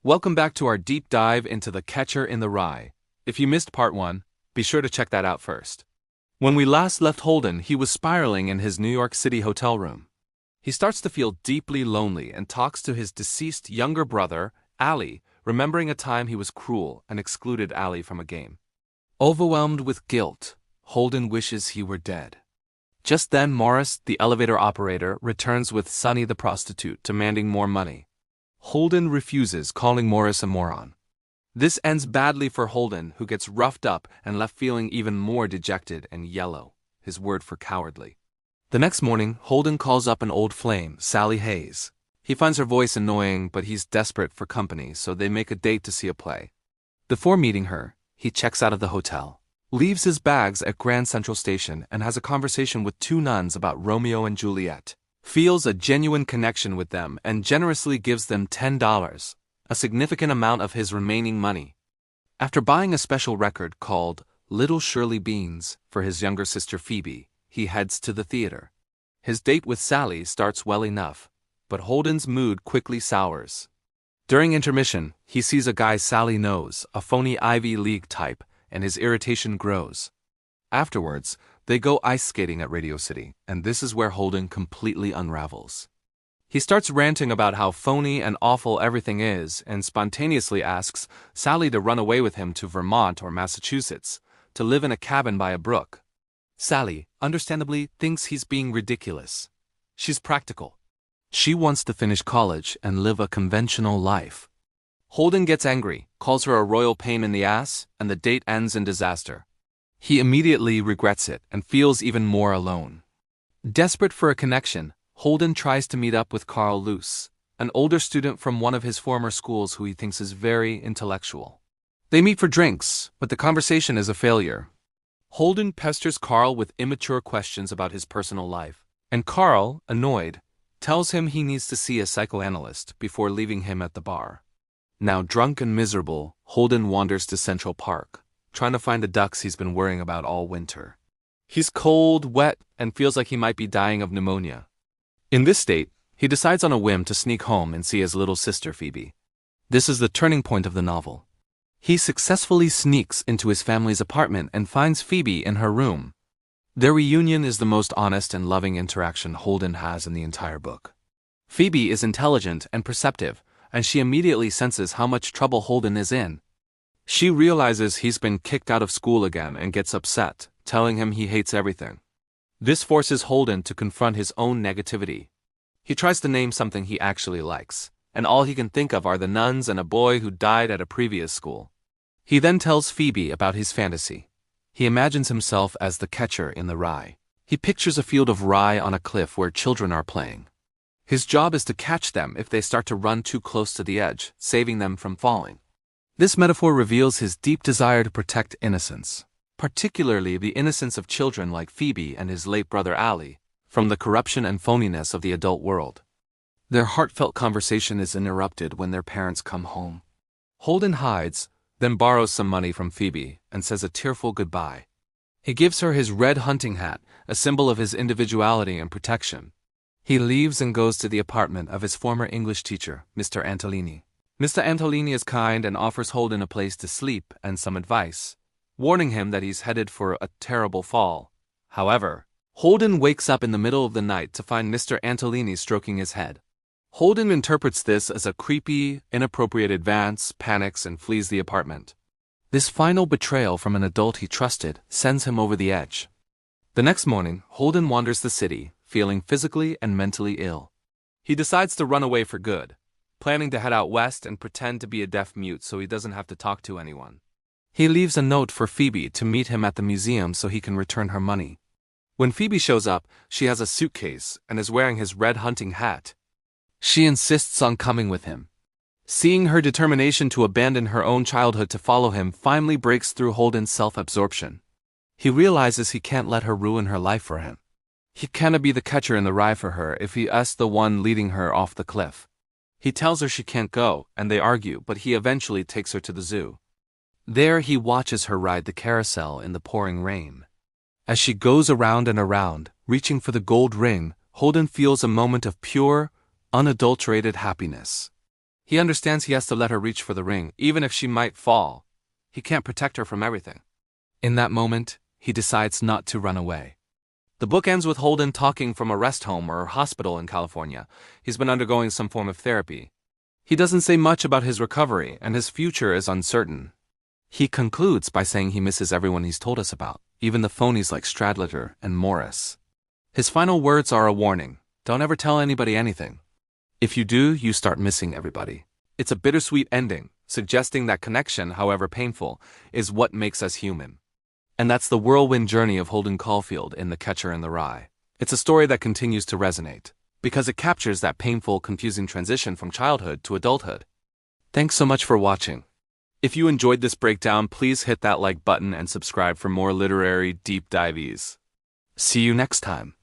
Welcome back to our deep dive into The Catcher in the Rye. If you missed part 1, be sure to check that out first. When we last left Holden, he was spiraling in his New York City hotel room. He starts to feel deeply lonely and talks to his deceased younger brother, Ali, remembering a time he was cruel and excluded Ali from a game. Overwhelmed with guilt, Holden wishes he were dead. Just then Morris, the elevator operator, returns with Sunny the prostitute, demanding more money. Holden refuses, calling Morris a moron. This ends badly for Holden, who gets roughed up and left feeling even more dejected and yellow, his word for cowardly. The next morning, Holden calls up an old flame, Sally Hayes. He finds her voice annoying, but he's desperate for company, so they make a date to see a play. Before meeting her, he checks out of the hotel, leaves his bags at Grand Central Station, and has a conversation with 2 nuns about Romeo and Juliet. Feels a genuine connection with them and generously gives them $10, a significant amount of his remaining money. After buying a special record called Little Shirley Beans for his younger sister Phoebe, he heads to the theater. His date with Sally starts well enough, but Holden's mood quickly sours. During intermission, he sees a guy Sally knows, a phony Ivy League type, and his irritation grows. Afterwards, they go ice skating at Radio City, and this is where Holden completely unravels. He starts ranting about how phony and awful everything is, and spontaneously asks Sally to run away with him to Vermont or Massachusetts, to live in a cabin by a brook. Sally, understandably, thinks he's being ridiculous. She's practical. She wants to finish college and live a conventional life. Holden gets angry, calls her a royal pain in the ass, and the date ends in disaster. He immediately regrets it and feels even more alone. Desperate for a connection, Holden tries to meet up with Carl Luce, an older student from one of his former schools who he thinks is very intellectual. They meet for drinks, but the conversation is a failure. Holden pesters Carl with immature questions about his personal life, and Carl, annoyed, tells him he needs to see a psychoanalyst before leaving him at the bar. Now drunk and miserable, Holden wanders to Central Park, trying to find the ducks he's been worrying about all winter. He's cold, wet, and feels like he might be dying of pneumonia. In this state, he decides on a whim to sneak home and see his little sister Phoebe. This is the turning point of the novel. He successfully sneaks into his family's apartment and finds Phoebe in her room. Their reunion is the most honest and loving interaction Holden has in the entire book. Phoebe is intelligent and perceptive, and she immediately senses how much trouble Holden is in. She realizes he's been kicked out of school again and gets upset, telling him he hates everything. This forces Holden to confront his own negativity. He tries to name something he actually likes, and all he can think of are the nuns and a boy who died at a previous school. He then tells Phoebe about his fantasy. He imagines himself as the catcher in the rye. He pictures a field of rye on a cliff where children are playing. His job is to catch them if they start to run too close to the edge, saving them from falling. This metaphor reveals his deep desire to protect innocence, particularly the innocence of children like Phoebe and his late brother Ali, from the corruption and phoniness of the adult world. Their heartfelt conversation is interrupted when their parents come home. Holden hides, then borrows some money from Phoebe and says a tearful goodbye. He gives her his red hunting hat, a symbol of his individuality and protection. He leaves and goes to the apartment of his former English teacher, Mr. Antolini. Mr. Antolini is kind and offers Holden a place to sleep and some advice, warning him that he's headed for a terrible fall. However, Holden wakes up in the middle of the night to find Mr. Antolini stroking his head. Holden interprets this as a creepy, inappropriate advance, panics, and flees the apartment. This final betrayal from an adult he trusted sends him over the edge. The next morning, Holden wanders the city, feeling physically and mentally ill. He decides to run away for good, planning to head out west and pretend to be a deaf mute so he doesn't have to talk to anyone. He leaves a note for Phoebe to meet him at the museum so he can return her money. When Phoebe shows up, she has a suitcase and is wearing his red hunting hat. She insists on coming with him. Seeing her determination to abandon her own childhood to follow him finally breaks through Holden's self-absorption. He realizes he can't let her ruin her life for him. He cannot be the catcher in the rye for her if he is the one leading her off the cliff. He tells her she can't go, and they argue, but he eventually takes her to the zoo. There he watches her ride the carousel in the pouring rain. As she goes around and around, reaching for the gold ring, Holden feels a moment of pure, unadulterated happiness. He understands he has to let her reach for the ring, even if she might fall. He can't protect her from everything. In that moment, he decides not to run away. The book ends with Holden talking from a rest home or hospital in California. He's been undergoing some form of therapy. He doesn't say much about his recovery, and his future is uncertain. He concludes by saying he misses everyone he's told us about, even the phonies like Stradlater and Morris. His final words are a warning: don't ever tell anybody anything. If you do, you start missing everybody. It's a bittersweet ending, suggesting that connection, however painful, is what makes us human. And that's the whirlwind journey of Holden Caulfield in The Catcher in the Rye. It's a story that continues to resonate, because it captures that painful, confusing transition from childhood to adulthood. Thanks so much for watching. If you enjoyed this breakdown, please hit that like button and subscribe for more literary deep dives. See you next time.